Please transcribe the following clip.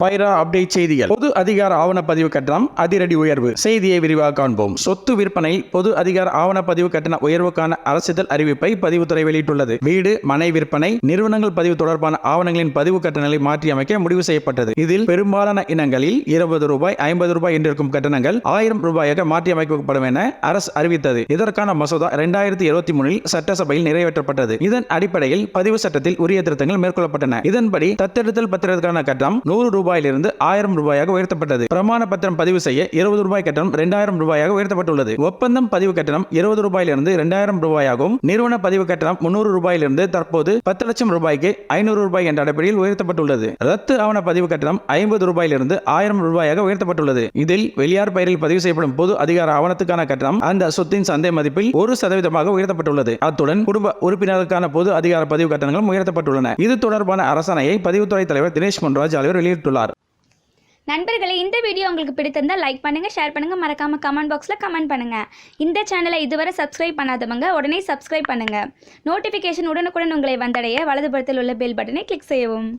பைரா update செய்திகள். பொது அதிகார ஆவணப்பதிவு கட்டணம் அதிரடி உயர்வு. செய்தியை விரிவாக காண்போம். சொத்து விற்பனை பொது அதிகார ஆவணப்பதிவு கட்டண உயர்வுக்கான அரசிதழ் அறிவிப்பை பதிவுத்துறை வெளியிட்டுள்ளது. வீடு, மனை விற்பனை, நிறுவனங்கள் பதிவு தொடர்பான ஆவணங்களின் பதிவு கட்டணங்களை மாற்றி அமைக்க முடிவு செய்யப்பட்டது. இதில் பெரும்பாலான இனங்களில் ரூபாய் 50 என்றிருக்கும் கட்டணங்கள் ரூபாயாக மாற்றி அமைக்கப்படும் என அரசு அறிவித்தது. இதற்கான மசோதா 2023 சட்டசபையில் நிறைவேற்றப்பட்டது. இதன் அடிப்படையில் பதிவு சட்டத்தில் உரிய திருத்தங்கள் மேற்கொள்ளப்பட்டன. இதன்படி தத்தெடுத்தல் பத்திரத்திற்கான கட்டணம் ரூபாயிலிருந்து ரூபாயாக உயர்த்தப்பட்டது. பிரமாண பத்திரம் பதிவு செய்ய ரூபாய் கட்டணம் ரூபாயாக உயர்த்தப்பட்டுள்ளது. ஒப்பந்தம் பதிவு கட்டணம் ரூபாயிலிருந்து ரூபாயாகவும், நிறுவன பதிவு கட்டணம் ரூபாயிலிருந்து தற்போது 10 லட்சம் ரூபாய்க்கு ரூபாய் என்ற அடிப்படையில் உயர்த்தப்பட்டுள்ளது. ரத்து ஆவண பதிவு கட்டணம் ரூபாயிலிருந்து ரூபாயாக உயர்த்தப்பட்டுள்ளது. இதில் வெளியார் பெயரில் பதிவு செய்யப்படும் பொது அதிகார ஆவணத்துக்கான கட்டணம் அந்த சொத்தின் சந்தை மதிப்பில் 1% உயர்த்தப்பட்டுள்ளது. அத்துடன் குடும்ப உறுப்பினருக்கான பொது அதிகார பதிவு கட்டணங்களும் உயர்த்தப்பட்டுள்ளன. இது தொடர்பான அரசாணையை பதிவுத்துறை தலைவர் தினேஷ் பொன்ராஜ் வெளியிட்டுள்ளார். நண்பர்களே, இந்த வீடியோ உங்களுக்கு பிடித்திருந்தால் லைக் பண்ணுங்க, ஷேர் பண்ணுங்க, மறக்காம கமெண்ட் பாக்ஸ்ல கமெண்ட் பண்ணுங்க. இந்த சேனலை இதுவரை சப்ஸ்கிரைப் பண்ணாதவங்க உடனே சப்ஸ்கிரைப் பண்ணுங்க. நோட்டிபிகேஷன் உடனுக்குடன் உங்களை வந்தடைய வலதுபுறத்தில் உள்ள பெல் பட்டனை கிளிக் செய்யவும்.